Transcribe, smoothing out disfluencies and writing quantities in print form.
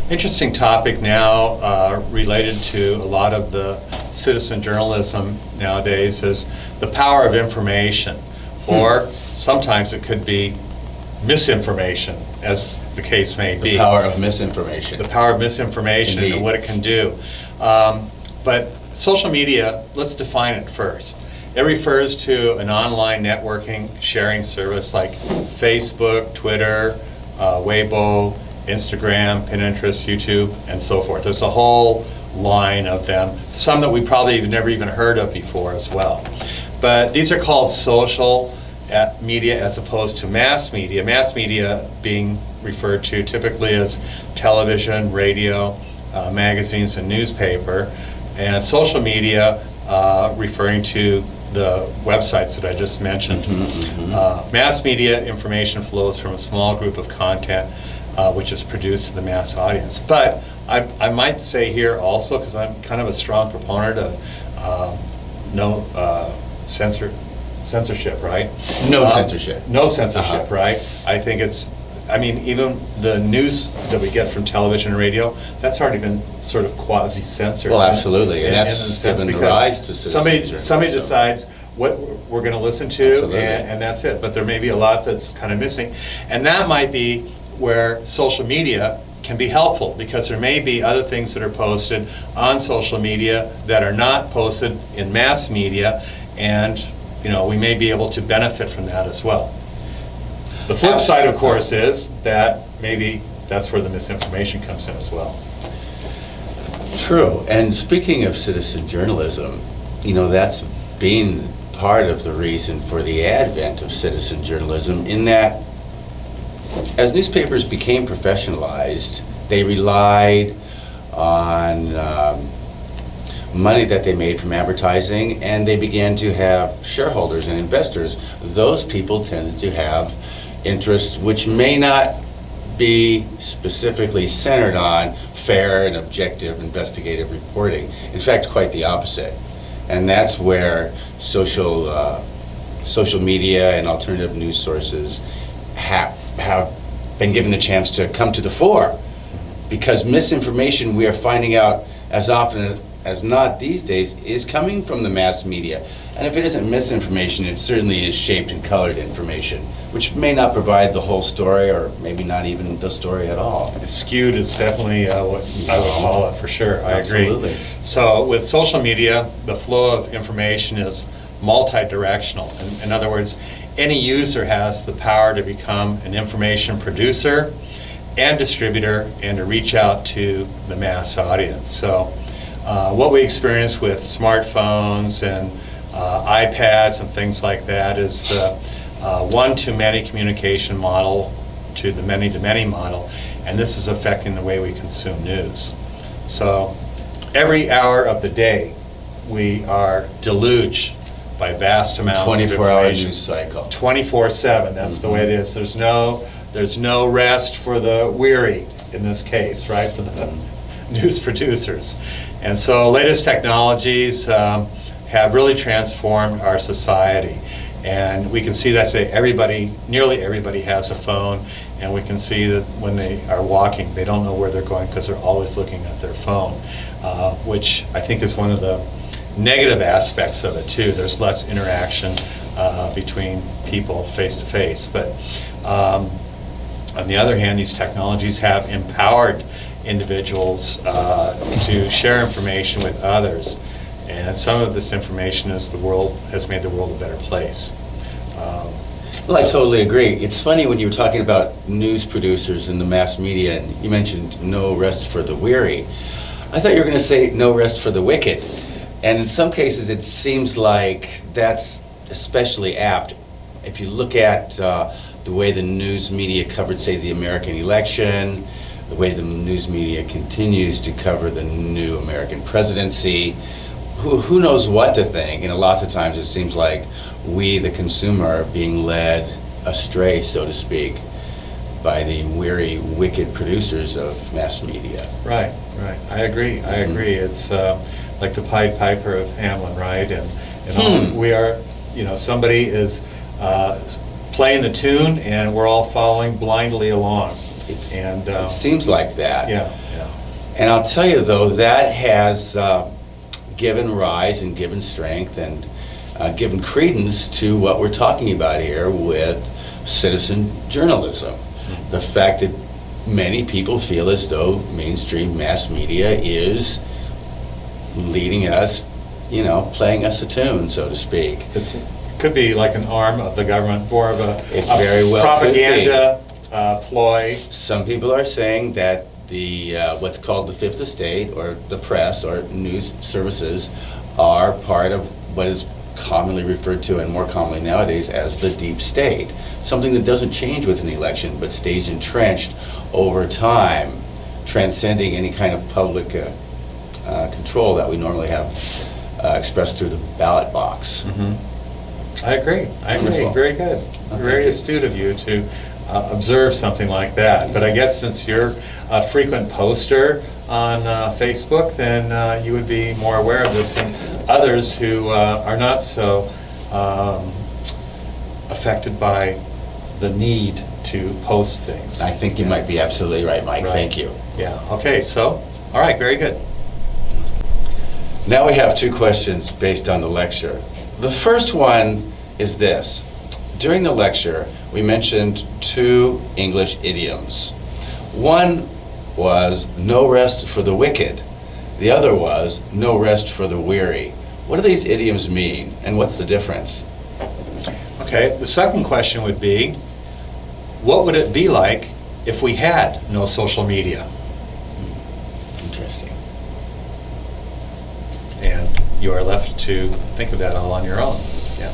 Interesting topic now related to a lot of the citizen journalism nowadays is the power of information, or sometimes it could be misinformation, as the case may be. The power of misinformation. The power of misinformation. Indeed. And what it can do. But social media, let's define it first. It refers to an online networking sharing service like Facebook, Twitter, Weibo, Instagram, Pinterest, YouTube, and so forth. There's a whole line of them, some that we probably have never even heard of before as well. But these are called social media as opposed to mass media. Mass media being referred to typically as television, radio, magazines, and newspaper, and social media referring to the websites that I just mentioned. Mass media information flows from a small group of content which is produced to the mass audience. But I might say here also, because I'm kind of a strong proponent of no censorship, right? No censorship. No censorship, right? I think even the news that we get from television and radio, that's already been sort of quasi-censored. Well, absolutely, and that's in the sense given because rise to citizen somebody journalism. decides what we're going to listen to, Absolutely. and that's it. But there may be a lot that's kind of missing, and that might be where social media can be helpful, because there may be other things that are posted on social media that are not posted in mass media, and we may be able to benefit from that as well. The flip side, of course, is that maybe that's where the misinformation comes in as well. True. And speaking of citizen journalism, that's been part of the reason for the advent of citizen journalism, in that as newspapers became professionalized, they relied on money that they made from advertising, and they began to have shareholders and investors. Those people tended to have interests which may not be specifically centered on fair and objective investigative reporting. In fact, quite the opposite. And that's where social media and alternative news sources have been given the chance to come to the fore. Because misinformation, we are finding out as often as not these days, is coming from the mass media. And if it isn't misinformation, it certainly is shaped and colored information, which may not provide the whole story, or maybe not even the story at all. Skewed is definitely what I would call it, for sure. I Absolutely. agree. So with social media, the flow of information is multi-directional. In other words, any user has the power to become an information producer and distributor, and to reach out to the mass audience. So what we experience with smartphones and iPads and things like that is the one-to-many communication model to the many-to-many model, and this is affecting the way we consume news. So every hour of the day, we are deluged by vast amounts of information. 24-hour news cycle. 24/7, that's the way it is. There's no rest for the weary in this case, right, for the news producers. And so latest technologies have really transformed our society. And we can see that today. Nearly everybody has a phone, and we can see that when they are walking, they don't know where they're going because they're always looking at their phone, which I think is one of the negative aspects of it too. There's less interaction between people face to face. But on the other hand, these technologies have empowered individuals to share information with others. And some of this information has made the world a better place. Well, I totally agree. It's funny when you were talking about news producers in the mass media, and you mentioned no rest for the weary. I thought you were going to say no rest for the wicked. And in some cases, it seems like that's especially apt. If you look at the way the news media covered, say, the American election, the way the news media continues to cover the new American presidency, who knows what to think? And lots of times it seems like we, the consumer, are being led astray, so to speak, by the weary, wicked producers of mass media. Right. I agree. It's like the Pied Piper of Hamelin, right? And all, we are, somebody is playing the tune, and we're all following blindly along. And It seems like that. yeah, yeah. And I'll tell you, though, that has given rise and given strength and given credence to what we're talking about here with citizen journalism. The fact that many people feel as though mainstream mass media is leading us, playing us a tune, so to speak. It could be like an arm of the government, more of It a very well could be. propaganda ploy. Some people are saying that the what's called the Fifth Estate, or the press, or news services, are part of what is commonly referred to, and more commonly nowadays, as the deep state. Something that doesn't change with an election, but stays entrenched over time, transcending any kind of public control that we normally have expressed through the ballot box. I agree. Wonderful. Very good. thank Very you. astute of you to observe something like that. But I guess since you're a frequent poster on Facebook, then you would be more aware of this than others who are not so affected by the need to post things. I think you might be absolutely right, Mike. Right. Thank you. Yeah, okay, so, all right, very good. Now we have two questions based on the lecture. The first one is this. During the lecture, we mentioned two English idioms. One was no rest for the wicked. The other was no rest for the weary. What do these idioms mean, and what's the difference? Okay, the second question would be, what would it be like if we had no social media? Interesting. And you are left to think of that all on your own. Yeah.